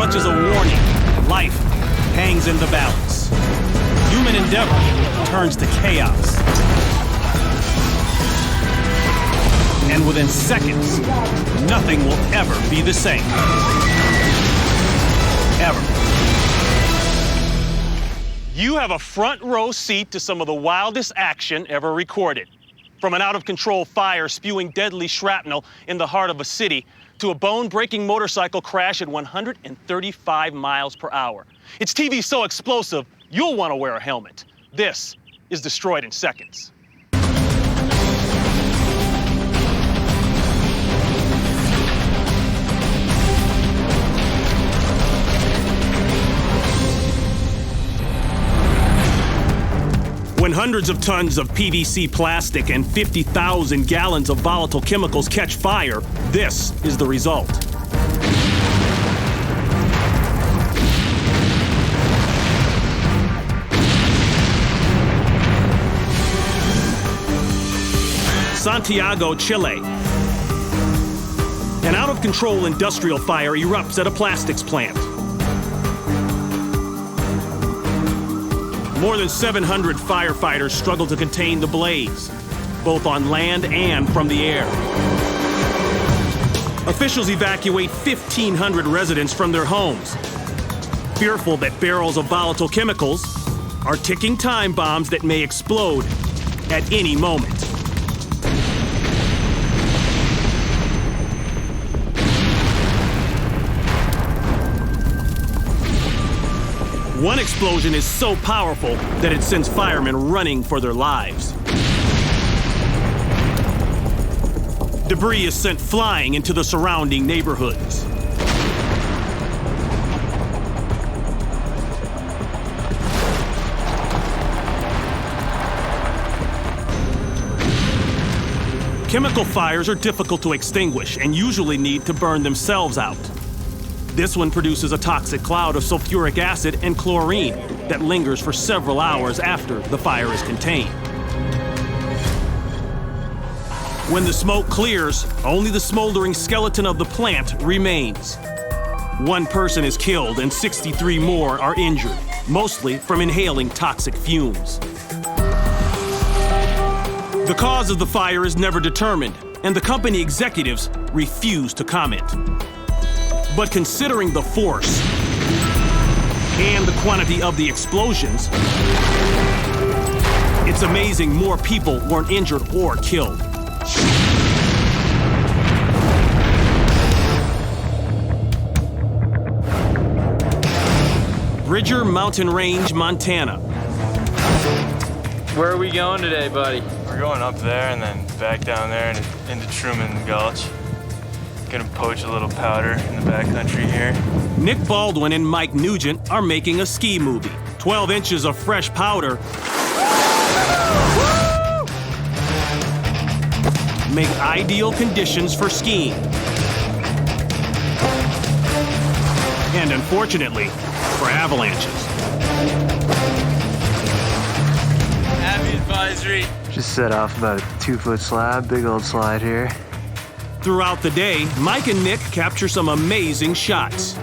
much as a warning. Life hangs in the balance. Human endeavor turns to chaos. And within seconds, nothing will ever be the same. Ever. You have a front row seat to some of the wildest action ever recorded. From an out-of-control fire spewing deadly shrapnel in the heart of a city to a bone-breaking motorcycle crash at 135 miles per hour. It's TV so explosive, you'll want to wear a helmet. This is Destroyed in Seconds. When hundreds of tons of PVC plastic and 50,000 gallons of volatile chemicals catch fire, this is the result. Santiago, Chile. An out-of-control industrial fire erupts at a plastics plant. More than 700 firefighters struggle to contain the blaze, both on land and from the air. Officials evacuate 1,500 residents from their homes, fearful that barrels of volatile chemicals are ticking time bombs that may explode at any moment. One explosion is so powerful that it sends firemen running for their lives. Debris is sent flying into the surrounding neighborhoods. Chemical fires are difficult to extinguish and usually need to burn themselves out. This one produces a toxic cloud of sulfuric acid and chlorine that lingers for several hours after the fire is contained. When the smoke clears, only the smoldering skeleton of the plant remains. One person is killed and 63 more are injured, mostly from inhaling toxic fumes. The cause of the fire is never determined, and the company executives refuse to comment. But considering the force and the quantity of the explosions, it's amazing more people weren't injured or killed. Bridger Mountain Range, Montana. Where are we going today, buddy? We're going up there and then back down there into Truman Gulch. Gonna poach a little powder in the backcountry here. Nick Baldwin and Mike Nugent are making a ski movie. 12 inches of fresh powder make ideal conditions for skiing. And unfortunately, for avalanches. Heavy advisory. Just set off about a 2-foot slab, big old slide here. Throughout the day, Mike and Nick capture some amazing shots.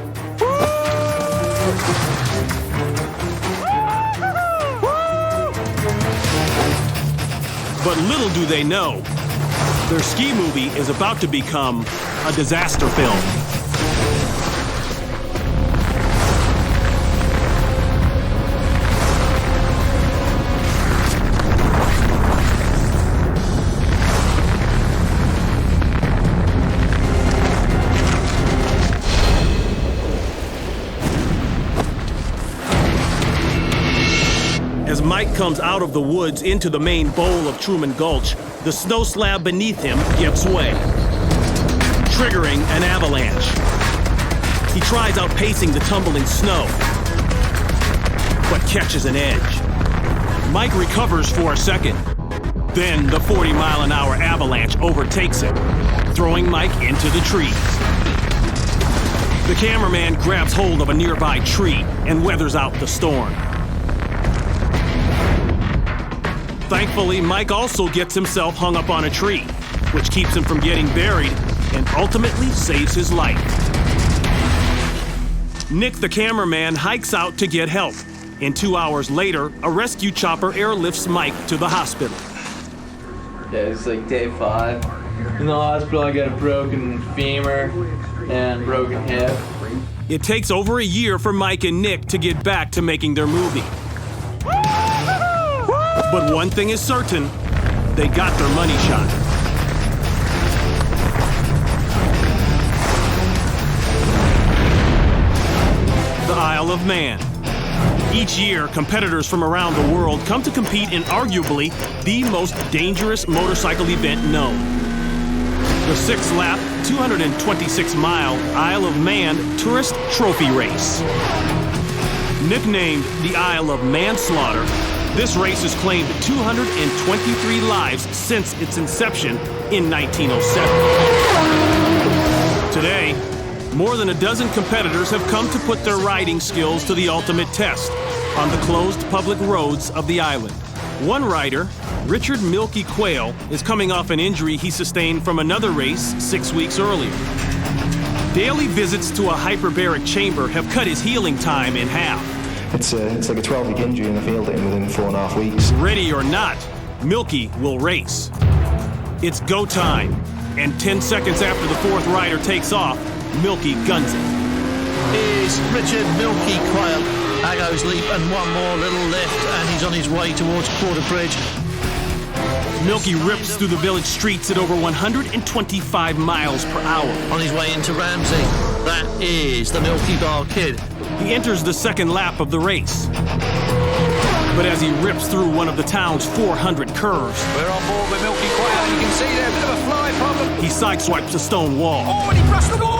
But little do they know, their ski movie is about to become a disaster film. As Mike comes out of the woods into the main bowl of Truman Gulch, the snow slab beneath him gives way, triggering an avalanche. He tries outpacing the tumbling snow, but catches an edge. Mike recovers for a second. Then the 40-mile-an-hour avalanche overtakes him, throwing Mike into the trees. The cameraman grabs hold of a nearby tree and weathers out the storm. Thankfully, Mike also gets himself hung up on a tree, which keeps him from getting buried and ultimately saves his life. Nick, the cameraman, hikes out to get help. And 2 hours later, a rescue chopper airlifts Mike to the hospital. Yeah, it's like day 5. In the hospital, I got a broken femur and broken hip. It takes over a year for Mike and Nick to get back to making their movie. But one thing is certain, they got their money shot. The Isle of Man. Each year, competitors from around the world come to compete in arguably the most dangerous motorcycle event known. The 6-lap, 226-mile Isle of Man Tourist Trophy Race. Nicknamed the Isle of Manslaughter, this race has claimed 223 lives since its inception in 1907. Today, more than a dozen competitors have come to put their riding skills to the ultimate test on the closed public roads of the island. One rider, Richard Milky Quayle, is coming off an injury he sustained from another race 6 weeks earlier. Daily visits to a hyperbaric chamber have cut his healing time in half. It's like a 12-week injury in the field within 4.5 weeks. Ready or not, Milky will race. It's go time, and 10 seconds after the fourth rider takes off, Milky guns it. Here's Richard Milky Quayle. Aggo's leap and one more little lift, and he's on his way towards Quarter Bridge. Milky rips through the village streets at over 125 miles per hour. On his way into Ramsey. That is the Milky Bar Kid. He enters the second lap of the race. But as he rips through one of the town's 400 curves, We're on board with Milky Quayle. You can see there a bit of a fly problem. he sideswipes a stone wall. Oh, and he brushed the wall!